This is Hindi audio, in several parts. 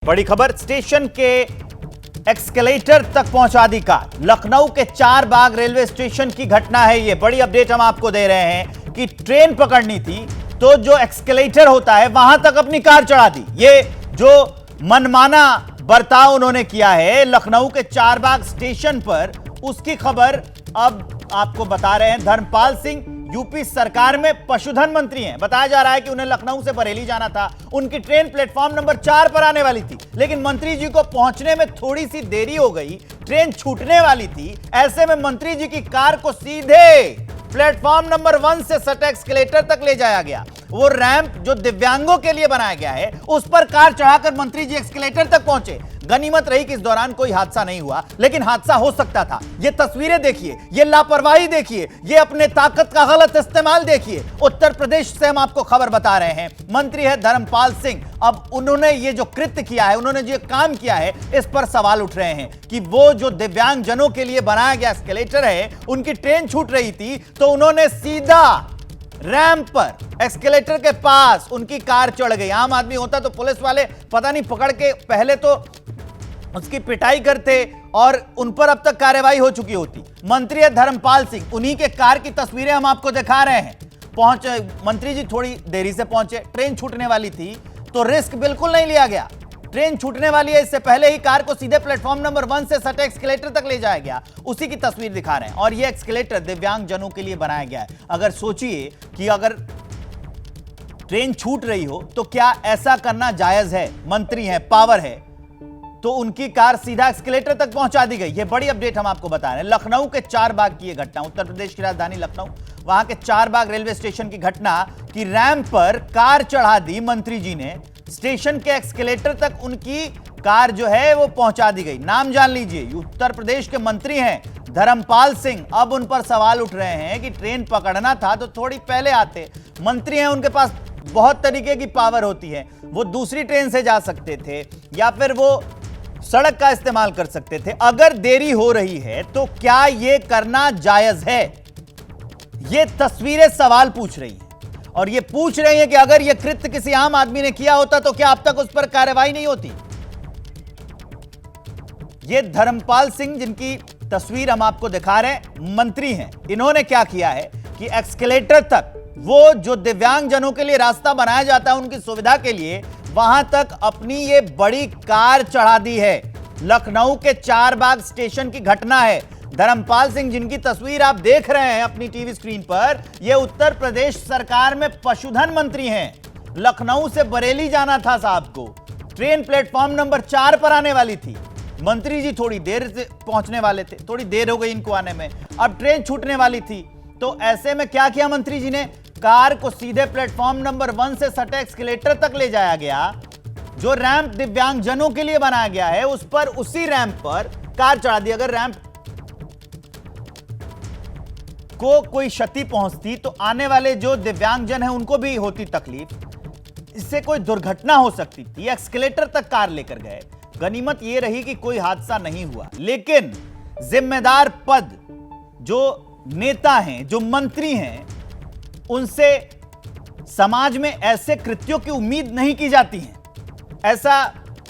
बड़ी खबर, स्टेशन के एक्सकेलेटर तक पहुंचा दी कार। लखनऊ के चार बाग रेलवे स्टेशन की घटना है ये। बड़ी अपडेट हम आपको दे रहे हैं कि ट्रेन पकड़नी थी तो जो एक्सकेलेटर होता है वहां तक अपनी कार चढ़ा दी। ये जो मनमाना बर्ताव उन्होंने किया है लखनऊ के चार बाग स्टेशन पर, उसकी खबर अब आपको बता रहे हैं। धर्मपाल सिंह यूपी सरकार में पशुधन मंत्री हैं। बताया जा रहा है कि उन्हें लखनऊ से बरेली जाना था। उनकी ट्रेन प्लेटफॉर्म नंबर 4 पर आने वाली थी, लेकिन मंत्री जी को पहुंचने में थोड़ी सी देरी हो गई। ट्रेन छूटने वाली थी। ऐसे में मंत्री जी की कार को सीधे प्लेटफॉर्म नंबर 1 से सटे एक्सकेलेटर तक ले जाया गया। वो रैंप जो दिव्यांगों के लिए बनाया गया है, उस पर कार चढ़ाकर मंत्री जी एक्सकेलेटर तक पहुंचे। गनीमत रही कि इस दौरान कोई हादसा नहीं हुआ, लेकिन हादसा हो सकता था। ये तस्वीरें देखिए, ये लापरवाही देखिए, ये अपने ताकत का गलत इस्तेमाल देखिए। उत्तर प्रदेश से हम आपको खबर बता रहे हैं। मंत्री है धर्मपाल सिंह। अब उन्होंने ये जो कृत्य किया है, उन्होंने जो काम किया है, इस पर सवाल उठ रहे हैं कि वो जो दिव्यांग जनों के लिए बनाया गया एस्केलेटर है, उनकी ट्रेन छूट रही थी तो उन्होंने सीधा रैंप पर एस्केलेटर के पास उनकी कार चढ़ गई। आम आदमी होता तो पुलिस वाले पता नहीं पकड़ के पहले तो उसकी पिटाई करते और उन पर अब तक कार्रवाई हो चुकी होती। मंत्री है धर्मपाल सिंह, उन्हीं के कार की तस्वीरें हम आपको दिखा रहे हैं। पहुंचे मंत्री जी, थोड़ी देरी से पहुंचे। ट्रेन छूटने वाली थी तो रिस्क बिल्कुल नहीं लिया गया। ट्रेन छूटने वाली है, इससे पहले ही कार को सीधे प्लेटफॉर्म नंबर 1 से सटे एक्सकेलेटर तक ले जाया गया। उसी की तस्वीर दिखा रहे हैं। और यह एक्सकेलेटर दिव्यांग जनों के लिए बनाया गया है। अगर सोचिए कि अगर ट्रेन छूट रही हो तो क्या ऐसा करना जायज है? मंत्री है, पावर है, तो उनकी कार सीधा एक्सकेलेटर तक पहुंचा दी गई। ये बड़ी अपडेट हम आपको बता रहे हैं। लखनऊ के चार बाग की यह घटना, उत्तर प्रदेश की राजधानी लखनऊ, वहां के चार बाग रेलवे स्टेशन की घटना की रैंप पर कार चढ़ा दी मंत्री जी ने। स्टेशन के एक्सकेलेटर तक उनकी कार जो है वो पहुंचा दी गई। नाम जान लीजिए, उत्तर प्रदेश के मंत्री हैं धर्मपाल सिंह। अब उन पर सवाल उठ रहे हैं कि ट्रेन पकड़ना था तो थोड़ी पहले आते। मंत्री हैं, उनके पास बहुत तरीके की पावर होती है। वो दूसरी ट्रेन से जा सकते थे या फिर वो सड़क का इस्तेमाल कर सकते थे। अगर देरी हो रही है तो क्या यह करना जायज है? ये तस्वीरें सवाल पूछ रही हैं और ये पूछ रही हैं कि अगर यह कृत्य किसी आम आदमी ने किया होता तो क्या अब तक उस पर कार्रवाई नहीं होती? ये धर्मपाल सिंह, जिनकी तस्वीर हम आपको दिखा रहे हैं, मंत्री हैं। इन्होंने क्या किया है कि एक्सकेलेटर तक, वो जो दिव्यांग जनों के लिए रास्ता बनाया जाता है उनकी सुविधा के लिए, वहां तक अपनी ये बड़ी कार चढ़ा दी है। लखनऊ के चार बाग स्टेशन की घटना है। धर्मपाल सिंह, जिनकी तस्वीर आप देख रहे हैं अपनी टीवी स्क्रीन पर, ये उत्तर प्रदेश सरकार में पशुधन मंत्री हैं। लखनऊ से बरेली जाना था साहब को। ट्रेन प्लेटफॉर्म नंबर 4 पर आने वाली थी। मंत्री जी थोड़ी देर से पहुंचने वाले थे, थोड़ी देर हो गई इनको आने में। अब ट्रेन छूटने वाली थी तो ऐसे में क्या किया मंत्री जी ने? कार को सीधे प्लेटफॉर्म नंबर 1 से सटे एक्सकेलेटर तक ले जाया गया। जो रैंप दिव्यांग जनों के लिए बनाया गया है, उस पर, उसी रैंप पर कार चढ़ा दी। अगर रैंप को कोई क्षति पहुंचती तो आने वाले जो दिव्यांग जन हैं उनको भी होती तकलीफ। इससे कोई दुर्घटना हो सकती थी। एक्सकेलेटर तक कार लेकर गए। गनीमत यह रही कि कोई हादसा नहीं हुआ, लेकिन जिम्मेदार पद जो नेता हैं, जो मंत्री हैं, उनसे समाज में ऐसे कृत्यों की उम्मीद नहीं की जाती है। ऐसा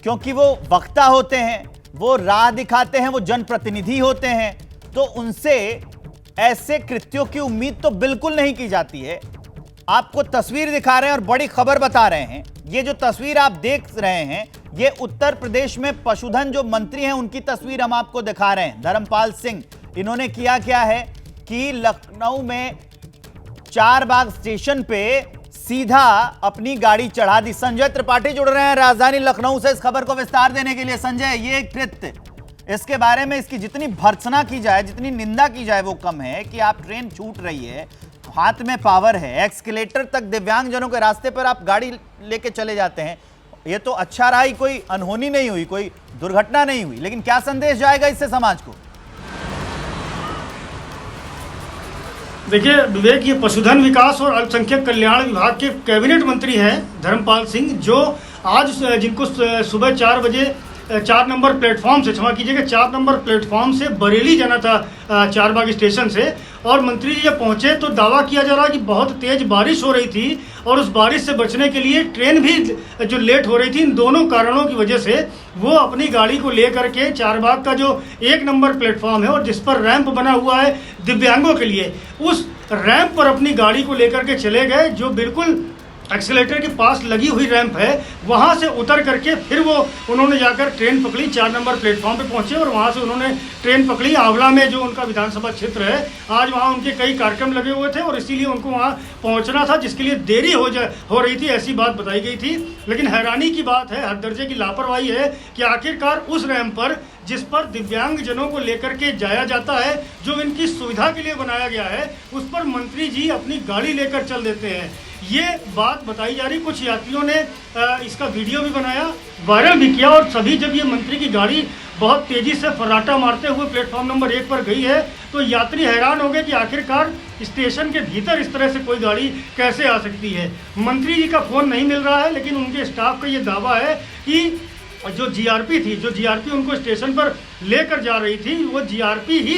क्योंकि वो वक्ता होते हैं, वो राह दिखाते हैं, वो जनप्रतिनिधि होते हैं, तो उनसे ऐसे कृत्यों की उम्मीद तो बिल्कुल नहीं की जाती है। आपको तस्वीर दिखा रहे हैं और बड़ी खबर बता रहे हैं। ये जो तस्वीर आप देख रहे हैं, ये उत्तर प्रदेश में पशुधन जो मंत्री हैं उनकी तस्वीर हम आपको दिखा रहे हैं। धर्मपाल सिंह, इन्होंने किया क्या है कि लखनऊ में चार बाग स्टेशन पे सीधा अपनी गाड़ी चढ़ा दी। संजय त्रिपाठी जुड़ रहे हैं राजधानी लखनऊ से इस खबर को विस्तार देने के लिए। संजय, ये कृत्य, इसके बारे में, इसकी जितनी भर्त्सना की जाए, जितनी निंदा की जाए वो कम है कि आप ट्रेन छूट रही है, हाथ में पावर है, एक्सकेलेटर तक दिव्यांग जनों के रास्ते पर आप गाड़ी लेके चले जाते हैं। ये तो अच्छा रहा ही, कोई अनहोनी नहीं हुई, कोई दुर्घटना नहीं हुई, लेकिन क्या संदेश जाएगा इससे समाज को? देखिए विवेक, ये पशुधन विकास और अल्पसंख्यक कल्याण विभाग के कैबिनेट मंत्री हैं धर्मपाल सिंह, जो आज जिनको सुबह 4 बजे 4 नंबर प्लेटफॉर्म से, क्षमा कीजिएगा, 4 नंबर प्लेटफॉर्म से बरेली जाना था चारबाग स्टेशन से, और मंत्री जी जब पहुंचे तो दावा किया जा रहा है कि बहुत तेज बारिश हो रही थी और उस बारिश से बचने के लिए ट्रेन भी जो लेट हो रही थी, इन दोनों कारणों की वजह से वो अपनी गाड़ी को लेकर के चारबाग का जो 1 नंबर प्लेटफॉर्म है और जिस पर रैंप बना हुआ है दिव्यांगों के लिए, उस रैंप पर अपनी गाड़ी को लेकर के चले गए। जो बिल्कुल एक्सीलेटर के पास लगी हुई रैंप है, वहाँ से उतर करके फिर वो उन्होंने जाकर ट्रेन पकड़ी, 4 नंबर प्लेटफॉर्म पे पहुँचे और वहाँ से उन्होंने ट्रेन पकड़ी। आंवला में जो उनका विधानसभा क्षेत्र है, आज वहाँ उनके कई कार्यक्रम लगे हुए थे और इसीलिए उनको वहाँ पहुँचना था, जिसके लिए देरी हो रही थी, ऐसी बात बताई गई थी। लेकिन हैरानी की बात है, हर दर्जे की लापरवाही है कि आखिरकार उस रैंप पर जिस पर दिव्यांग जनों को लेकर के जाया जाता है, जो इनकी सुविधा के लिए बनाया गया है, उस पर मंत्री जी अपनी गाड़ी लेकर चल देते हैं। ये बात बताई जा रही। कुछ यात्रियों ने इसका वीडियो भी बनाया, वायरल भी किया और सभी जब ये मंत्री की गाड़ी बहुत तेज़ी से फर्राटा मारते हुए प्लेटफॉर्म नंबर 1 पर गई है, तो यात्री हैरान हो गए कि आखिरकार स्टेशन के भीतर इस तरह से कोई गाड़ी कैसे आ सकती है। मंत्री जी का फ़ोन नहीं मिल रहा है, लेकिन उनके स्टाफ का ये दावा है कि जो जीआरपी थी, जो जीआरपी उनको स्टेशन पर लेकर जा रही थी, वो जीआरपी ही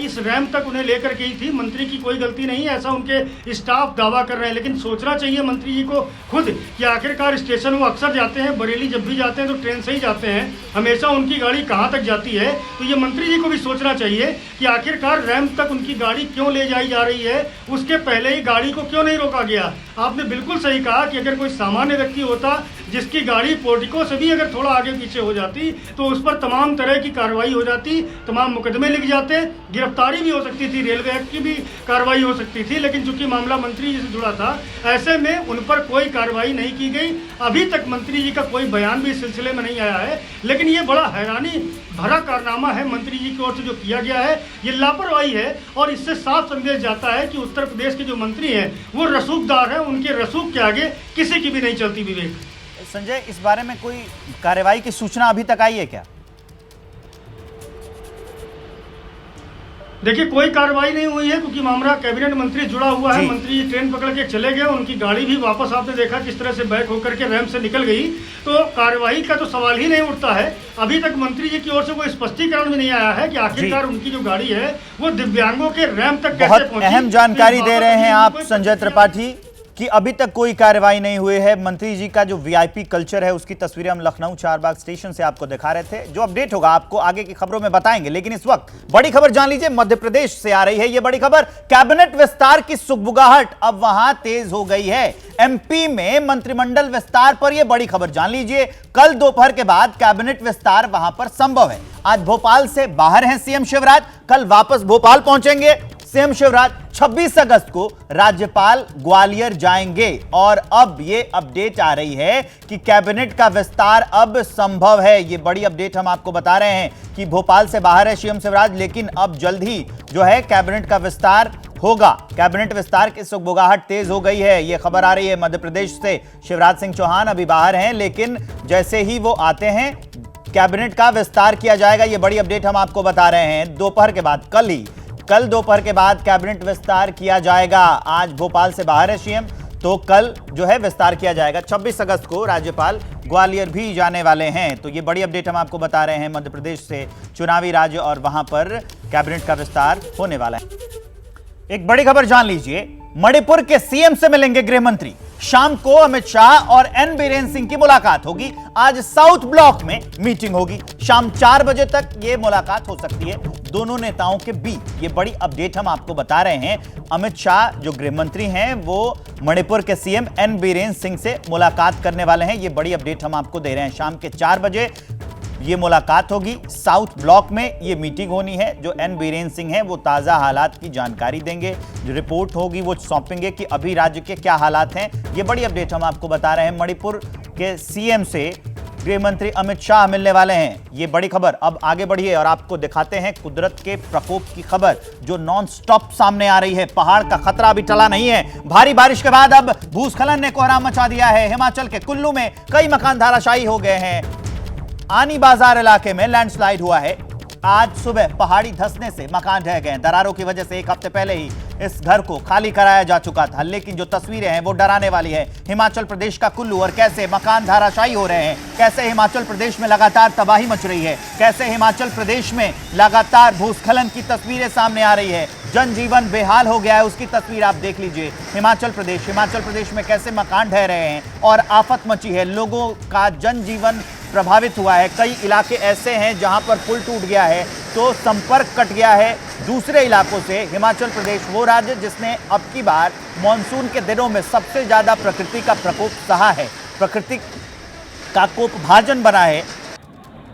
इस रैंप तक उन्हें लेकर गई थी। मंत्री की कोई गलती नहीं है, ऐसा उनके स्टाफ दावा कर रहे हैं। लेकिन सोचना चाहिए मंत्री जी को खुद कि आखिरकार स्टेशन वो अक्सर जाते हैं, बरेली जब भी जाते हैं तो ट्रेन से ही जाते हैं, हमेशा उनकी गाड़ी कहाँ तक जाती है। तो ये मंत्री जी को भी सोचना चाहिए कि आखिरकार रैंप तक उनकी गाड़ी क्यों ले जाई जा रही है, उसके पहले ही गाड़ी को क्यों नहीं रोका गया। आपने बिल्कुल सही कहा कि अगर कोई सामान्य व्यक्ति होता जिसकी गाड़ी पोर्टिको से भी अगर थोड़ा आगे पीछे हो जाती तो उस पर तमाम तरह की कार्रवाई हो जाती, तमाम मुकदमे लिख जाते, गिरफ्तारी भी हो सकती थी, रेलवे एक्ट की भी कार्रवाई हो सकती थी। लेकिन चूंकि मामला मंत्री जी से जुड़ा था, ऐसे में उन पर कोई कार्रवाई नहीं की गई। अभी तक मंत्री जी का कोई बयान भी इस सिलसिले में नहीं आया है। लेकिन ये बड़ा हैरानी भरा कारनामा है मंत्री जी की ओर से जो किया गया है, ये लापरवाही है और इससे साफ संदेश जाता है कि उत्तर प्रदेश के जो मंत्री हैं वो रसूखदार हैं, उनके रसूख के आगे किसी की भी नहीं चलती। विवेक, संजय, इस बारे में कोई कार्रवाई की सूचना अभी तक आई है क्या? देखिए, कोई कार्रवाई नहीं हुई है क्योंकि मामला कैबिनेट मंत्री जुड़ा हुआ है। मंत्री जी ट्रेन पकड़ के चले गए, उनकी गाड़ी भी वापस आपने देखा किस तरह से बैक होकर के रैंप से निकल गई, तो कार्रवाई का तो सवाल ही नहीं उठता है। अभी तक मंत्री जी की ओर से कोई स्पष्टीकरण भी नहीं आया है कि आखिरकार उनकी जो गाड़ी है वो दिव्यांगों के रैंप तक कैसे पहुंची। बहुत अहम जानकारी दे रहे हैं आप संजय त्रिपाठी कि अभी तक कोई कार्रवाई नहीं हुई है। मंत्री जी का जो वीआईपी कल्चर है उसकी तस्वीरें हम लखनऊ चारबाग स्टेशन से आपको दिखा रहे थे। जो अपडेट होगा आपको आगे की खबरों में बताएंगे, लेकिन इस वक्त बड़ी खबर जान लीजिए, मध्य प्रदेश से आ रही है ये बड़ी खबर। कैबिनेट विस्तार की सुगबुगाहट अब वहां तेज हो गई है। एमपी में मंत्रिमंडल विस्तार पर यह बड़ी खबर जान लीजिए। कल दोपहर के बाद कैबिनेट विस्तार वहां पर संभव है। आज भोपाल से बाहर हैं सीएम शिवराज, कल वापस भोपाल पहुंचेंगे सीएम शिवराज। 26 अगस्त को राज्यपाल ग्वालियर जाएंगे और अब ये अपडेट आ रही है कि कैबिनेट का विस्तार अब संभव है। ये बड़ी अपडेट हम आपको बता रहे हैं कि भोपाल से बाहर है सीएम शिवराज, लेकिन अब जल्द ही जो है कैबिनेट का विस्तार होगा। कैबिनेट विस्तार की सुगबुगाहट तेज हो गई है, ये खबर आ रही है मध्य प्रदेश से। शिवराज सिंह चौहान अभी बाहर हैं, लेकिन जैसे ही वो आते हैं कैबिनेट का विस्तार किया जाएगा। ये बड़ी अपडेट हम आपको बता रहे हैं। दोपहर के बाद कल दोपहर के बाद कैबिनेट विस्तार किया जाएगा। आज भोपाल से बाहर है सीएम, तो कल जो है विस्तार किया जाएगा। 26 अगस्त को राज्यपाल ग्वालियर भी जाने वाले हैं। तो ये बड़ी अपडेट हम आपको बता रहे हैं मध्य प्रदेश से, चुनावी राज्य और वहां पर कैबिनेट का विस्तार होने वाला है। एक बड़ी खबर जान लीजिए, मणिपुर के सीएम से मिलेंगे गृह मंत्री। शाम को अमित शाह और एन बीरेन सिंह की मुलाकात होगी। आज साउथ ब्लॉक में मीटिंग होगी। शाम 4 बजे तक यह मुलाकात हो सकती है दोनों नेताओं के बीच। ये बड़ी अपडेट हम आपको बता रहे हैं। अमित शाह जो गृह मंत्री हैं वो मणिपुर के सीएम एन बीरेन सिंह से मुलाकात करने वाले हैं। ये बड़ी अपडेट हम आपको दे रहे हैं। शाम के 4 बजे ये मुलाकात होगी। साउथ ब्लॉक में ये मीटिंग होनी है। जो एन बीरेन सिंह हैं वो ताज़ा हालात की जानकारी देंगे, जो रिपोर्ट होगी वो सौंपेंगे कि अभी राज्य के क्या हालात हैं। ये बड़ी अपडेट हम आपको बता रहे हैं। मणिपुर के सीएम से गृह मंत्री अमित शाह मिलने वाले हैं। ये बड़ी खबर। अब आगे बढ़िए और आपको दिखाते हैं कुदरत के प्रकोप की खबर जो नॉन स्टॉप सामने आ रही है। पहाड़ का खतरा अभी टला नहीं है। भारी बारिश के बाद अब भूस्खलन ने कोहराम मचा दिया है। हिमाचल के कुल्लू में कई मकान धराशायी हो गए हैं। आनी बाजार इलाके में लैंडस्लाइड हुआ है। आज सुबह पहाड़ी धंसने से मकान ढह गए। दरारों की वजह से एक हफ्ते पहले ही इस घर को खाली कराया जा चुका था, लेकिन जो तस्वीरें हैं वो डराने वाली है। हिमाचल प्रदेश का कुल्लू, और कैसे मकान धराशायी हो रहे हैं, कैसे हिमाचल प्रदेश में लगातार तबाही मच रही है, कैसे हिमाचल प्रदेश में लगातार भूस्खलन की तस्वीरें सामने आ रही है, जनजीवन बेहाल हो गया है, उसकी तस्वीर आप देख लीजिए। हिमाचल प्रदेश में कैसे मकान ढह रहे हैं और आफत मची है, लोगों का जनजीवन प्रभावित हुआ है। कई इलाके ऐसे हैं जहां पर पुल टूट गया है तो संपर्क कट गया है दूसरे इलाकों से। हिमाचल प्रदेश वो राज्य जिसने अब की बार मॉनसून के दिनों में सबसे ज्यादा प्रकृति का प्रकोप सहा है, प्रकृति का कोप भाजन बना है,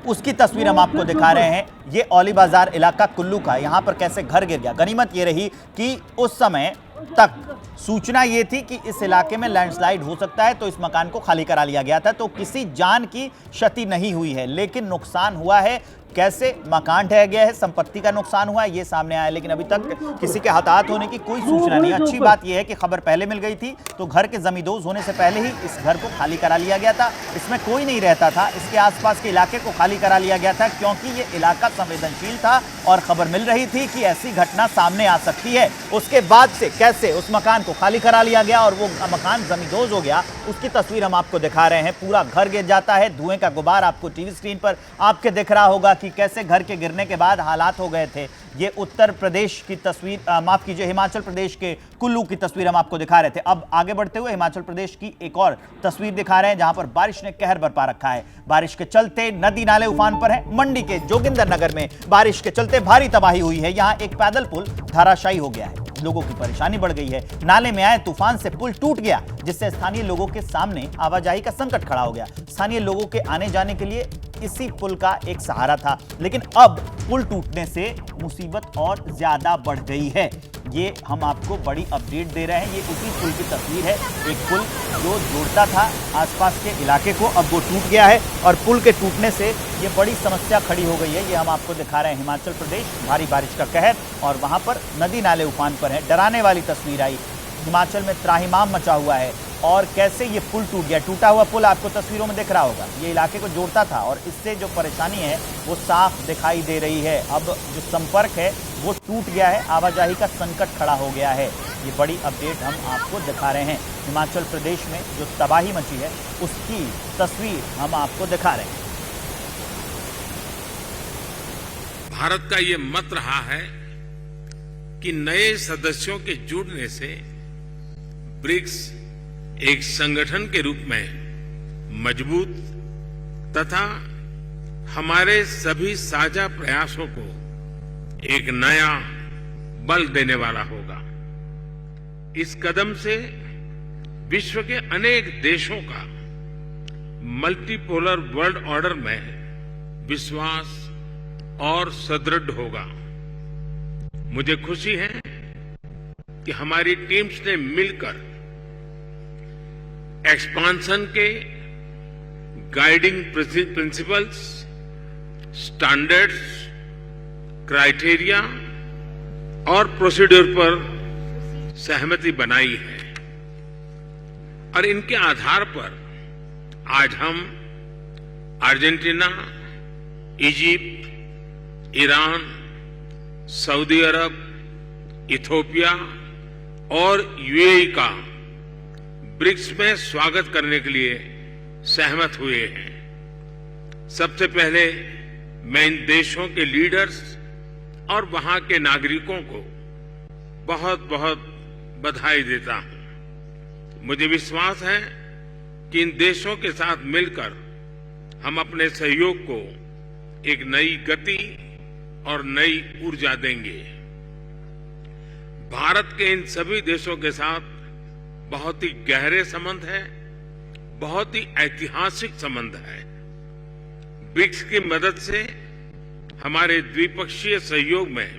उसकी तस्वीर हम आपको दिखा रहे हैं। ये औली बाजार इलाका कुल्लू का, यहां पर कैसे घर गिर गया। गनीमत ये रही कि उस समय तक सूचना ये थी कि इस इलाके में लैंडस्लाइड हो सकता है, तो इस मकान को खाली करा लिया गया था, तो किसी जान की क्षति नहीं हुई है, लेकिन नुकसान हुआ है। कैसे मकान ढह गया है, संपत्ति का नुकसान हुआ है, ये सामने आया, लेकिन अभी तक किसी के हताहत होने की कोई सूचना नहीं। अच्छी बात यह है कि खबर पहले मिल गई थी, तो घर के जमींदोज होने से पहले ही इस घर को खाली करा लिया गया था। इसमें कोई नहीं रहता था, इसके आसपास के इलाके को खाली करा लिया गया था, क्योंकि ये इलाका संवेदनशील था और खबर मिल रही थी कि ऐसी घटना सामने आ सकती है। उसके बाद से कैसे उस मकान को खाली करा लिया गया और वो मकान जमींदोज हो गया, उसकी तस्वीर हम आपको दिखा रहे हैं। पूरा घर गिर जाता है, धुएं का गुबार आपको टीवी स्क्रीन पर आपके दिख रहा होगा कि कैसे घर के गिरने के बाद हालात हो गए थे। ये उत्तर प्रदेश की तस्वीर, माफ कीजिए, हिमाचल प्रदेश के कुल्लू की तस्वीर हम आपको दिखा रहे थे। अब आगे बढ़ते हुए हिमाचल प्रदेश की एक और तस्वीर दिखा रहे हैं, जहां पर बारिश ने कहर बरपा रखा है। बारिश के चलते नदी नाले उफान पर हैं। मंडी के जोगिंदरनगर में बारिश के चलते भारी तबाही हुई है। यहां एक पैदल पुल धराशायी हो गया है, लोगों की परेशानी बढ़ गई है। नाले में आए तूफान से पुल टूट गया, जिससे स्थानीय लोगों के सामने आवाजाही का संकट खड़ा हो गया। स्थानीय लोगों के आने जाने के लिए इसी पुल का एक सहारा था, लेकिन अब पुल टूटने से मुसीबत और ज्यादा बढ़ गई है। ये हम आपको बड़ी अपडेट दे रहे हैं। ये उसी पुल की तस्वीर है, एक पुल जो जोड़ता था आसपास के इलाके को, अब वो टूट गया है और पुल के टूटने से ये बड़ी समस्या खड़ी हो गई है। ये हम आपको दिखा रहे हैं हिमाचल प्रदेश, भारी बारिश का कहर, और वहां पर नदी नाले उफान पर है। डराने वाली तस्वीर आई, हिमाचल में त्राहिमाम मचा हुआ है और कैसे ये पुल टूट गया। टूटा हुआ पुल आपको तस्वीरों में दिख रहा होगा, ये इलाके को जोड़ता था और इससे जो परेशानी है वो साफ दिखाई दे रही है। अब जो संपर्क है वो टूट गया है, आवाजाही का संकट खड़ा हो गया है। ये बड़ी अपडेट हम आपको दिखा रहे हैं। हिमाचल प्रदेश में जो तबाही मची है उसकी तस्वीर हम आपको दिखा रहे हैं। भारत का ये मत रहा है कि नए सदस्यों के जुड़ने से ब्रिक्स एक संगठन के रूप में मजबूत तथा हमारे सभी साझा प्रयासों को एक नया बल देने वाला होगा। इस कदम से विश्व के अनेक देशों का मल्टीपोलर वर्ल्ड ऑर्डर में विश्वास और सुदृढ़ होगा। मुझे खुशी है कि हमारी टीम्स ने मिलकर एक्सपांशन के गाइडिंग प्रिंसिपल्स, स्टैंडर्ड्स, क्राइटेरिया और प्रोसीड्यूर पर सहमति बनाई है और इनके आधार पर आज हम अर्जेंटीना, इजिप्ट, ईरान, सऊदी अरब, इथियोपिया और यूएई का ब्रिक्स में स्वागत करने के लिए सहमत हुए हैं। सबसे पहले मैं इन देशों के लीडर्स और वहां के नागरिकों को बहुत बहुत बधाई देता हूं। मुझे विश्वास है कि इन देशों के साथ मिलकर हम अपने सहयोग को एक नई गति और नई ऊर्जा देंगे। भारत के इन सभी देशों के साथ बहुत ही गहरे संबंध है, बहुत ही ऐतिहासिक संबंध है। ब्रिक्स की मदद से हमारे द्विपक्षीय सहयोग में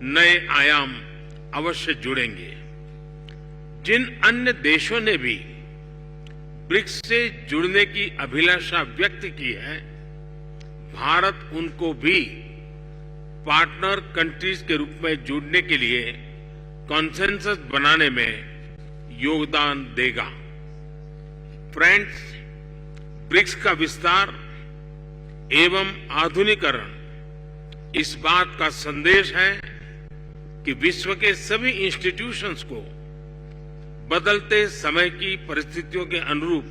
नए आयाम अवश्य जुड़ेंगे। जिन अन्य देशों ने भी ब्रिक्स से जुड़ने की अभिलाषा व्यक्त की है, भारत उनको भी पार्टनर कंट्रीज के रूप में जुड़ने के लिए कॉन्सेंसस बनाने में योगदान देगा। फ्रेंड्स, ब्रिक्स का विस्तार एवं आधुनिकीकरण इस बात का संदेश है कि विश्व के सभी इंस्टीट्यूशंस को बदलते समय की परिस्थितियों के अनुरूप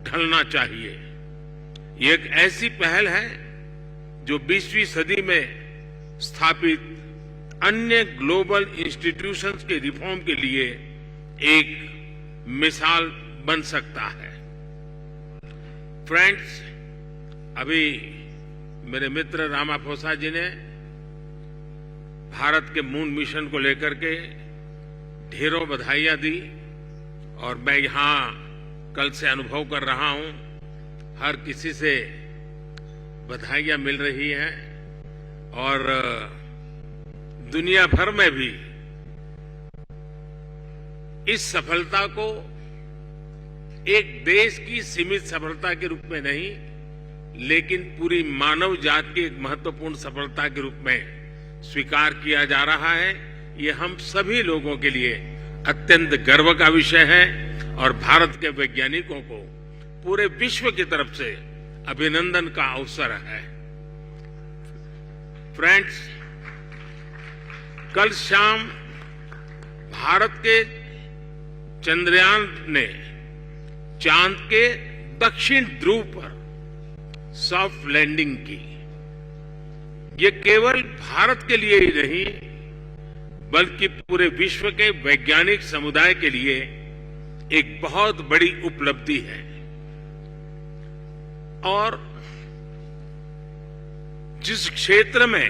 ढलना चाहिए। ये एक ऐसी पहल है जो 20वीं सदी में स्थापित अन्य ग्लोबल इंस्टीट्यूशंस के रिफॉर्म के लिए एक मिसाल बन सकता है। फ्रेंड्स, अभी मेरे मित्र रामाफोसा जी ने भारत के मून मिशन को लेकर के ढेरों बधाइयां दी और मैं यहां कल से अनुभव कर रहा हूं, हर किसी से बधाइयां मिल रही हैं और दुनिया भर में भी इस सफलता को एक देश की सीमित सफलता के रूप में नहीं, लेकिन पूरी मानव जाति की एक महत्वपूर्ण सफलता के रूप में स्वीकार किया जा रहा है। ये हम सभी लोगों के लिए अत्यंत गर्व का विषय है और भारत के वैज्ञानिकों को पूरे विश्व की तरफ से अभिनंदन का अवसर है। फ्रेंड्स, कल शाम भारत के चंद्रयान ने चांद के दक्षिण ध्रुव पर सॉफ्ट लैंडिंग की। ये केवल भारत के लिए ही नहीं, बल्कि पूरे विश्व के वैज्ञानिक समुदाय के लिए एक बहुत बड़ी उपलब्धि है। और जिस क्षेत्र में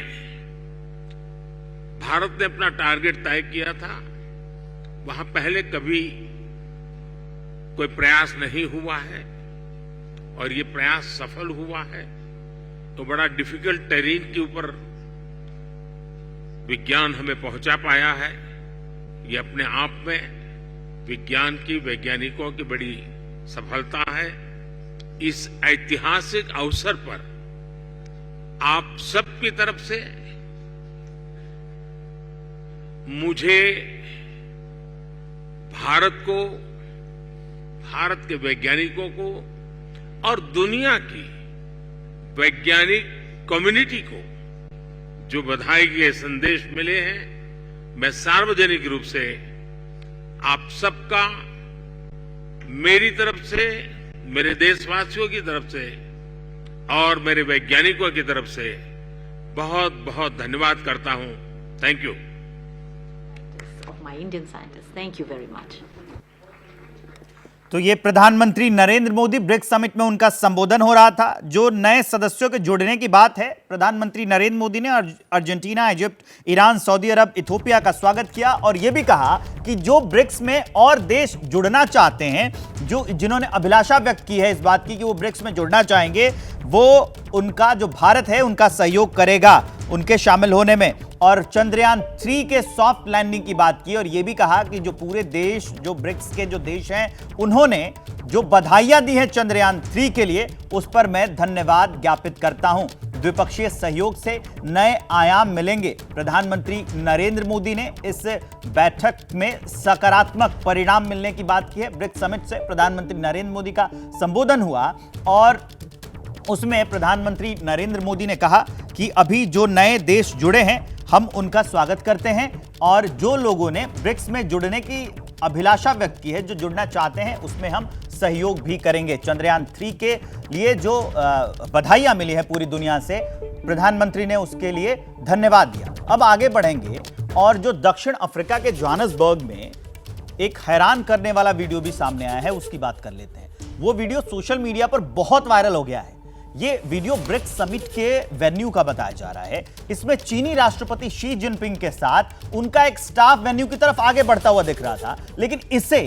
भारत ने अपना टारगेट तय किया था, वहां पहले कभी कोई प्रयास नहीं हुआ है और ये प्रयास सफल हुआ है। तो बड़ा डिफिकल्ट टेरेन के ऊपर विज्ञान हमें पहुंचा पाया है। ये अपने आप में विज्ञान की, वैज्ञानिकों की बड़ी सफलता है। इस ऐतिहासिक अवसर पर आप सबकी तरफ से मुझे भारत को, भारत के वैज्ञानिकों को और दुनिया की वैज्ञानिक कम्युनिटी को जो बधाई के संदेश मिले हैं, मैं सार्वजनिक रूप से आप सबका, मेरी तरफ से, मेरे देशवासियों की तरफ से और मेरे वैज्ञानिकों की तरफ से बहुत बहुत धन्यवाद करता हूं। Thank you. Of my Indian scientists. Thank you very much. तो ये प्रधानमंत्री नरेंद्र मोदी ब्रिक्स समिट में उनका संबोधन हो रहा था। जो नए सदस्यों के जुड़ने की बात है, प्रधानमंत्री नरेंद्र मोदी ने अर्जेंटीना, इजिप्ट, ईरान, सऊदी अरब, इथियोपिया का स्वागत किया और यह भी कहा कि जो ब्रिक्स में और देश जुड़ना चाहते हैं, जिन्होंने अभिलाषा व्यक्त की है इस बात की कि वो ब्रिक्स में जुड़ना चाहेंगे, वो उनका, जो भारत है, उनका सहयोग करेगा उनके शामिल होने में। और चंद्रयान 3 के सॉफ्ट लैंडिंग की बात की और यह भी कहा कि जो पूरे देश, जो ब्रिक्स के जो देश हैं, उन्होंने जो बधाइयां दी हैं चंद्रयान 3 के लिए, उस पर मैं धन्यवाद ज्ञापित करता हूं। द्विपक्षीय सहयोग से नए आयाम मिलेंगे। प्रधानमंत्री नरेंद्र मोदी ने इस बैठक में सकारात्मक परिणाम मिलने की बात की है। ब्रिक्स समिट से प्रधानमंत्री नरेंद्र मोदी का संबोधन हुआ और उसमें प्रधानमंत्री नरेंद्र मोदी ने कहा कि अभी जो नए देश जुड़े हैं, हम उनका स्वागत करते हैं और जो लोगों ने ब्रिक्स में जुड़ने की अभिलाषा व्यक्त की है, जो जुड़ना चाहते हैं, उसमें हम सहयोग भी करेंगे। चंद्रयान 3 के लिए जो बधाइयां मिली है पूरी दुनिया से, प्रधानमंत्री ने उसके लिए धन्यवाद दिया। अब आगे बढ़ेंगे और जो दक्षिण अफ्रीका के जोहान्सबर्ग में एक हैरान करने वाला वीडियो भी सामने आया है, उसकी बात कर लेते हैं। वो वीडियो सोशल मीडिया पर बहुत वायरल हो गया है। ये वीडियो ब्रिक्स समिट के वेन्यू का बताया जा रहा है। इसमें चीनी राष्ट्रपति शी जिनपिंग के साथ उनका एक स्टाफ वेन्यू की तरफ आगे बढ़ता हुआ दिख रहा था, लेकिन इसे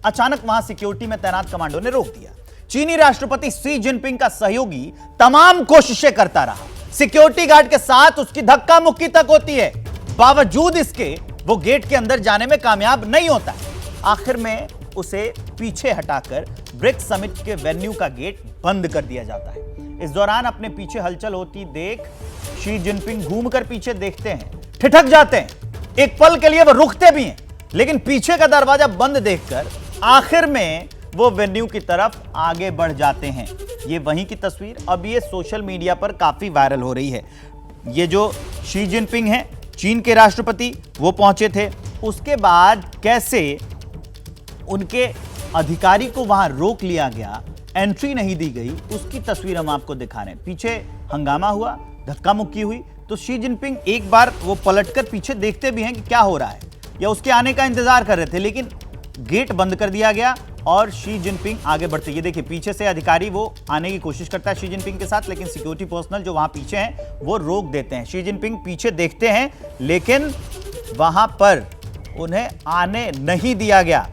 अचानक वहां सिक्योरिटी में तैनात कमांडो ने रोक दिया। चीनी राष्ट्रपति शी जिनपिंग का सहयोगी तमाम कोशिशें करता रहा, सिक्योरिटी गार्ड के साथ उसकी धक्का मुक्की तक होती है, बावजूद इसके वो गेट के अंदर जाने में कामयाब नहीं होता है। आखिर में उसे पीछे हटाकर ब्रिक्स समिट के वेन्यू का गेट बंद कर दिया जाता है। इस दौरान अपने पीछे हलचल होती देख शी जिनपिंग घूमकर पीछे देखते हैं, ठिठक जाते हैं। एक पल के लिए वो रुकते भी हैं, लेकिन पीछे का दरवाजा बंद देखकर आखिर में वो वेन्यू की तरफ आगे बढ़ जाते हैं। ये वहीं की तस्वीर अब ये सोशल मीडिया पर काफी वायरल हो रही है। ये जो शी जिनपिंग है, चीन के राष्ट्रपति वो पहुंचे थे, उसके बाद कैसे उनके अधिकारी को वहां रोक लिया गया, एंट्री नहीं दी गई, उसकी तस्वीर हम आपको दिखा रहे हैं। पीछे हंगामा हुआ, धक्का मुक्की हुई, तो शी जिनपिंग एक बार वो पलटकर पीछे देखते भी हैं कि क्या हो रहा है, या उसके आने का इंतजार कर रहे थे, लेकिन गेट बंद कर दिया गया और शी जिनपिंग आगे बढ़ते। ये देखिए पीछे से अधिकारी वो आने की कोशिश करता है शी जिनपिंग के साथ, लेकिन सिक्योरिटी पर्सनल जो वहां पीछे हैं वो रोक देते हैं। शी जिनपिंग पीछे देखते हैं, लेकिन वहां पर उन्हें आने नहीं दिया गया।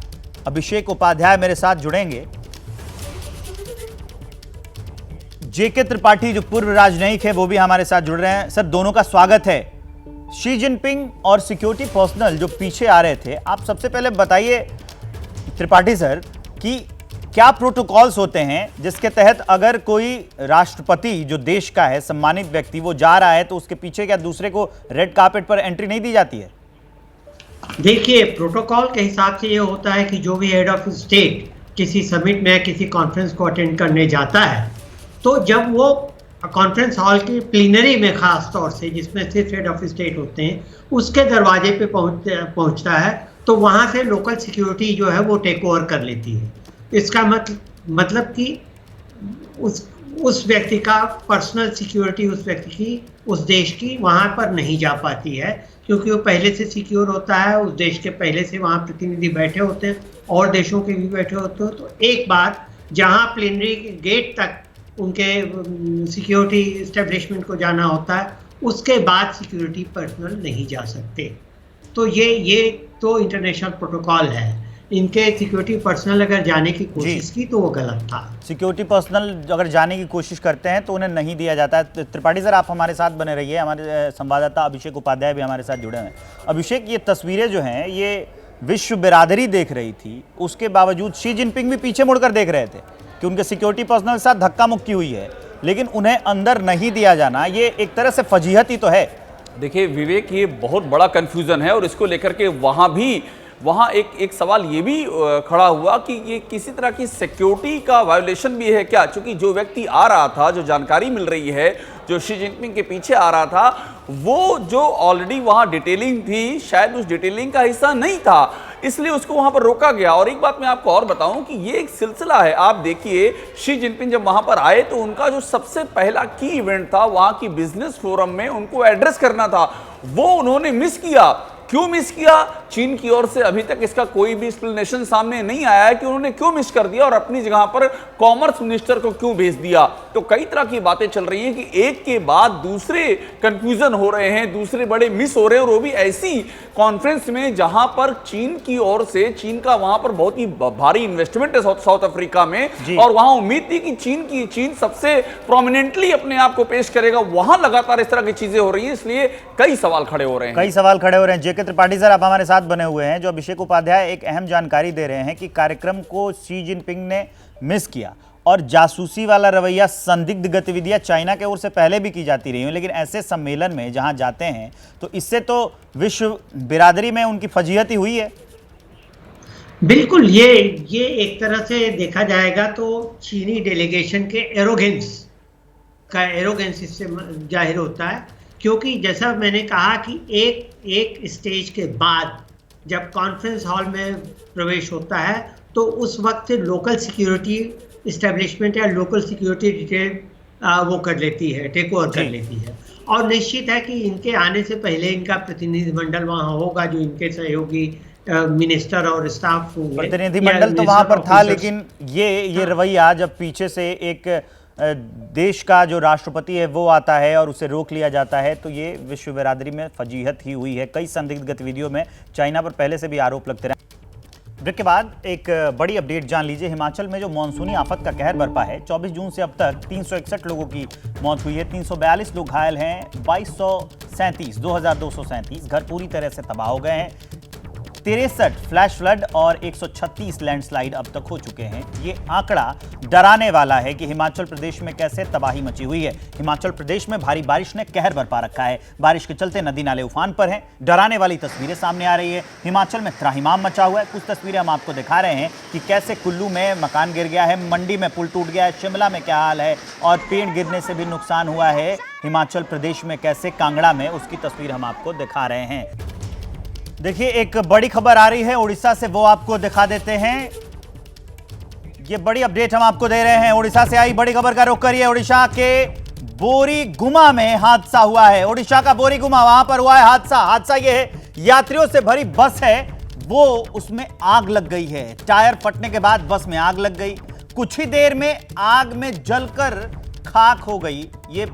अभिषेक उपाध्याय मेरे साथ जुड़ेंगे, जेके त्रिपाठी जो पूर्व राजनयिक है वो भी हमारे साथ जुड़ रहे हैं। सर, दोनों का स्वागत है। शी जिनपिंग और सिक्योरिटी पर्सनल जो पीछे आ रहे थे, आप सबसे पहले बताइए त्रिपाठी सर कि क्या प्रोटोकॉल्स होते हैं जिसके तहत अगर कोई राष्ट्रपति जो देश का है, सम्मानित व्यक्ति, वो जा रहा है तो उसके पीछे क्या दूसरे को रेड कार्पेट पर एंट्री नहीं दी जाती है? देखिए, प्रोटोकॉल के हिसाब से ये होता है कि जो भी हेड ऑफ स्टेट किसी समिट में किसी कॉन्फ्रेंस को अटेंड करने जाता है, तो जब वो कॉन्फ्रेंस हॉल की प्लीनरी में खास तौर से जिसमें सिर्फ हेड ऑफ स्टेट होते हैं, उसके दरवाजे पे पहुंचता है, तो वहां से लोकल सिक्योरिटी जो है वो टेक ओवर कर लेती है। इसका मतलब कि उस व्यक्ति का पर्सनल सिक्योरिटी, उस व्यक्ति की, उस देश की वहां पर नहीं जा पाती है, क्योंकि वो पहले से सिक्योर होता है, उस देश के पहले से वहां प्रतिनिधि बैठे होते हैं और देशों के भी बैठे होते हैं। तो एक बार जहां प्लेनरी गेट तक उनके सिक्योरिटी इस्टेब्लिशमेंट को जाना होता है, उसके बाद सिक्योरिटी पर्सनल नहीं जा सकते। तो ये तो इंटरनेशनल प्रोटोकॉल है। इनके सिक्योरिटी पर्सनल अगर जाने की कोशिश की तो वो गलत था। सिक्योरिटी पर्सनल अगर जाने की कोशिश करते हैं तो उन्हें नहीं दिया जाता है। त्रिपाठी सर, आप हमारे साथ बने रहिए, हमारे संवाददाता अभिषेक उपाध्याय भी हमारे साथ जुड़े हैं। अभिषेक, ये तस्वीरें जो हैं ये विश्व बिरादरी देख रही थी, उसके बावजूद शी जिनपिंग भी पीछे मुड़कर देख रहे थे कि उनके सिक्योरिटी पर्सनल के साथ धक्का मुक्की हुई है, लेकिन उन्हें अंदर नहीं दिया जाना, ये एक तरह से फजीहत ही तो है। देखिए विवेक, ये बहुत बड़ा कंफ्यूजन है और इसको लेकर के वहाँ एक सवाल ये भी खड़ा हुआ कि ये किसी तरह की सिक्योरिटी का वायोलेशन भी है क्या, क्योंकि जो व्यक्ति आ रहा था, जो जानकारी मिल रही है, जो शी जिनपिंग के पीछे आ रहा था, वो जो ऑलरेडी वहाँ डिटेलिंग थी, शायद उस डिटेलिंग का हिस्सा नहीं था, इसलिए उसको वहाँ पर रोका गया। और एक बात मैं आपको और बताऊं कि ये एक सिलसिला है। आप देखिए, शी जिनपिंग जब वहाँ पर आए तो उनका जो सबसे पहला की इवेंट था वहाँ की बिजनेस फोरम में उनको एड्रेस करना था, वो उन्होंने मिस किया। क्यों मिस किया? चीन की ओर से अभी तक इसका कोई भी एक्सप्लेनेशन सामने नहीं आया है कि उन्होंने क्यों मिस कर दिया और अपनी जगह पर कॉमर्स मिनिस्टर को क्यों भेज दिया। तो कई तरह की बातें चल रही हैं कि एक के बाद दूसरे कंफ्यूजन हो रहे हैं, दूसरे बड़े मिस हो रहे हैं, और वो भी ऐसी कॉन्फ्रेंस में जहां पर चीन की ओर से, चीन का वहां पर बहुत ही भारी इन्वेस्टमेंट है साउथ अफ्रीका में, और वहां उम्मीद थी कि चीन सबसे प्रोमिनेंटली अपने आप को पेश करेगा। वहां लगातार इस तरह की चीजें हो रही है, इसलिए कई सवाल खड़े हो रहे हैं। जेके त्रिपाठी सर, आप हमारे साथ बने हुए हैं। जो अभिषेक उपाध्याय एक अहम जानकारी दे रहे हैं कि कार्यक्रम को शी जिनपिंग ने मिस किया और जासूसी वाला रवैया, संदिग्ध गतिविधियां चाइना के ओर से पहले भी की जाती रही हैं, लेकिन ऐसे सम्मेलन में जहां जाते हैं तो इससे तो विश्व बिरादरी में उनकी फजीहत ही हुई है। बिल्कुल, ये एक तरह से देखा जाएगा तो चीनी डेलीगेशन के एरोगेंस इससे जाहिर होता है, क्योंकि जैसा मैंने कहा कि एक स्टेज के बाद जब कॉन्फ्रेंस हॉल में प्रवेश होता है तो उस वक्त से लोकल सिक्योरिटी इस्टेब्लिशमेंट या लोकल सिक्योरिटी डिटेल वो कर लेती है, टेक ओवर कर लेती है। और निश्चित है कि इनके आने से पहले इनका प्रतिनिधिमंडल वहाँ होगा, जो इनके सहयोगी मिनिस्टर और स्टाफ होंगे। प्रतिनिधिमंडल तो वहाँ पर था, लेकिन ये रवैया जब पीछे से एक देश का जो राष्ट्रपति है वो आता है और उसे रोक लिया जाता है, तो ये विश्व बिरादरी में फजीहत ही हुई है। कई संदिग्ध गतिविधियों में चाइना पर पहले से भी आरोप लगते रहे। ब्रेक के बाद एक बड़ी अपडेट जान लीजिए। हिमाचल में जो मानसूनी आफत का कहर बरपा है, 24 जून से अब तक 361 लोगों की मौत हुई है, 342 लोग घायल हैं, 2237 घर पूरी तरह से तबाह हो गए हैं। 63 फ्लैश फ्लड और 136 लैंडस्लाइड अब तक हो चुके हैं। ये आंकड़ा डराने वाला है कि हिमाचल प्रदेश में कैसे तबाही मची हुई है। हिमाचल प्रदेश में भारी बारिश ने कहर बरपा रखा है। बारिश के चलते नदी नाले उफान पर हैं। डराने वाली तस्वीरें सामने आ रही है। हिमाचल में त्राहिमाम मचा हुआ है। कुछ तस्वीरें हम आपको दिखा रहे हैं कि कैसे कुल्लू में मकान गिर गया है, मंडी में पुल टूट गया है, शिमला में क्या हाल है और पेड़ गिरने से भी नुकसान हुआ है। हिमाचल प्रदेश में कैसे कांगड़ा में, उसकी तस्वीर हम आपको दिखा रहे हैं। देखिए, एक बड़ी खबर आ रही है उड़ीसा से, वो आपको दिखा देते हैं। ये बड़ी अपडेट हम आपको दे रहे हैं। उड़ीसा से आई बड़ी खबर का रुख करिए। उड़ीसा के बोरीगुमा में हादसा हुआ है। उड़ीसा का बोरीगुमा, वहां पर हुआ है हादसा। हादसा ये है, यात्रियों से भरी बस है, वो उसमें आग लग गई है। टायर फटने के बाद बस में आग लग गई। कुछ ही देर में आग में जलकर खाक हो गई। ये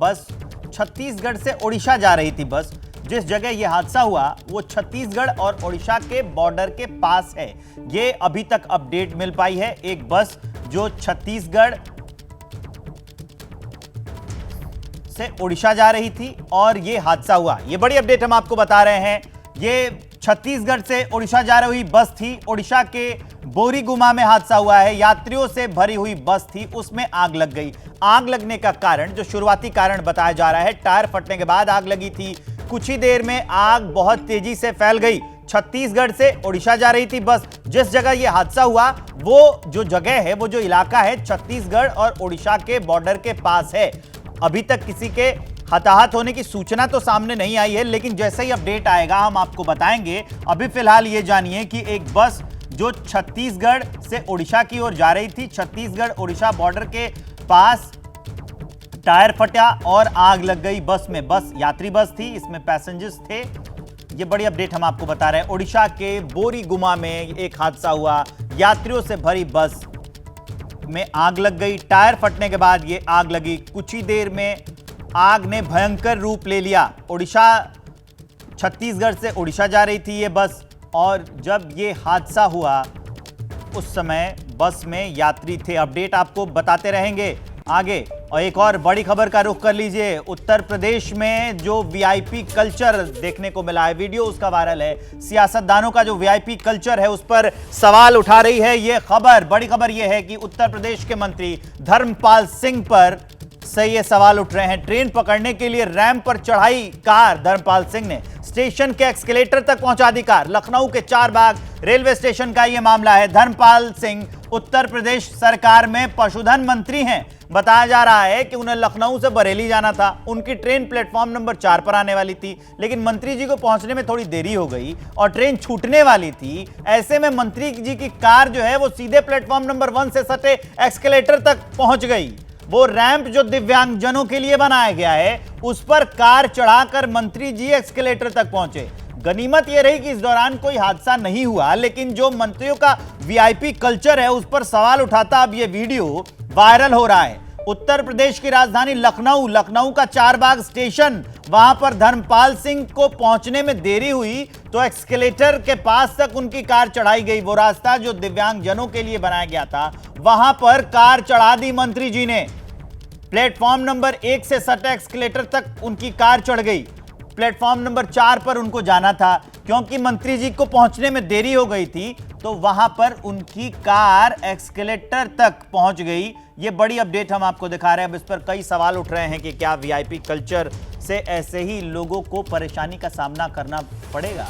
बस छत्तीसगढ़ से उड़ीसा जा रही थी। बस जिस जगह यह हादसा हुआ वो छत्तीसगढ़ और उड़ीसा के बॉर्डर के पास है। ये अभी तक अपडेट मिल पाई है। एक बस जो छत्तीसगढ़ से उड़ीसा जा रही थी और ये हादसा हुआ। ये बड़ी अपडेट हम आपको बता रहे हैं। ये छत्तीसगढ़ से उड़ीसा जा रही बस थी। उड़ीसा के बोरीगुमा में हादसा हुआ है। यात्रियों से भरी हुई बस थी, उसमें आग लग गई। आग लगने का कारण, जो शुरुआती कारण बताया जा रहा है, टायर फटने के बाद आग लगी थी। कुछ ही देर में आग बहुत तेजी से फैल गई। छत्तीसगढ़ से उड़ीसा जा रही थी बस। जिस जगह यह हादसा हुआ वो जो जगह है, वो जो इलाका है, छत्तीसगढ़ और उड़ीसा के बॉर्डर के पास है। अभी तक किसी के हताहत होने की सूचना तो सामने नहीं आई है, लेकिन जैसे ही अपडेट आएगा हम आपको बताएंगे। अभी फिलहाल ये जानिए कि एक बस जो छत्तीसगढ़ से उड़ीसा की ओर जा रही थी, छत्तीसगढ़ उड़ीसा बॉर्डर के पास टायर फटा और आग लग गई बस में। बस यात्री बस थी, इसमें पैसेंजर्स थे। ये बड़ी अपडेट हम आपको बता रहे हैं। उड़ीसा के बोरीगुमा में एक हादसा हुआ। यात्रियों से भरी बस में आग लग गई। टायर फटने के बाद ये आग लगी। कुछ ही देर में आग ने भयंकर रूप ले लिया। उड़ीसा, छत्तीसगढ़ से उड़ीसा जा रही थी ये बस, और जब ये हादसा हुआ उस समय बस में यात्री थे। अपडेट आपको बताते रहेंगे आगे। और एक और बड़ी खबर का रुख कर लीजिए। उत्तर प्रदेश में जो वीआईपी कल्चर देखने को मिला है, वीडियो उसका वायरल है। सियासतदानों का जो वीआईपी कल्चर है उस पर सवाल उठा रही है ये खबर। बड़ी खबर यह है कि उत्तर प्रदेश के मंत्री धर्मपाल सिंह पर से ये सवाल उठ रहे हैं। ट्रेन पकड़ने के लिए रैंप पर चढ़ाई कार धर्मपाल सिंह ने, स्टेशन के एक्सकेलेटर तक पहुंचा दी कार। लखनऊ के चारबाग रेलवे स्टेशन का यह मामला है। धर्मपाल सिंह उत्तर प्रदेश सरकार में पशुधन मंत्री हैं। बताया जा रहा है कि उन्हें लखनऊ से बरेली जाना था। उनकी ट्रेन प्लेटफॉर्म नंबर 4 पर आने वाली थी, लेकिन मंत्री जी को पहुंचने में थोड़ी देरी हो गई और ट्रेन छूटने वाली थी। ऐसे में मंत्री जी की कार जो है वो सीधे प्लेटफॉर्म नंबर 1 से सटे एक्सकेलेटर तक पहुंच गई। वो रैंप जो दिव्यांगजनों के लिए बनाया गया है उस पर कार चढ़ाकर मंत्री जी एक्सकेलेटर तक पहुंचे। गनीमत यह रही कि इस दौरान कोई हादसा नहीं हुआ, लेकिन जो मंत्रियों का वीआईपी कल्चर है उस पर सवाल उठाता अब यह वीडियो वायरल हो रहा है। उत्तर प्रदेश की राजधानी लखनऊ का चारबाग स्टेशन, वहां पर धर्मपाल सिंह को पहुंचने में देरी हुई तो एक्सकेलेटर के पास तक उनकी कार चढ़ाई गई। वो रास्ता जो दिव्यांगजनों के लिए बनाया गया था, वहां पर कार चढ़ा दी मंत्री जी ने। प्लेटफॉर्म नंबर 1 से सटे एक्सकेलेटर तक उनकी कार चढ़ गई। प्लेटफॉर्म नंबर 4 पर उनको जाना था। क्योंकि मंत्री जी को पहुंचने में देरी हो गई थी तो वहां पर उनकी कार एक्सकेलेटर तक पहुंच गई। ये बड़ी अपडेट हम आपको दिखा रहे हैं। अब इस पर कई सवाल उठ रहे हैं कि क्या वीआईपी कल्चर से ऐसे ही लोगों को परेशानी का सामना करना पड़ेगा।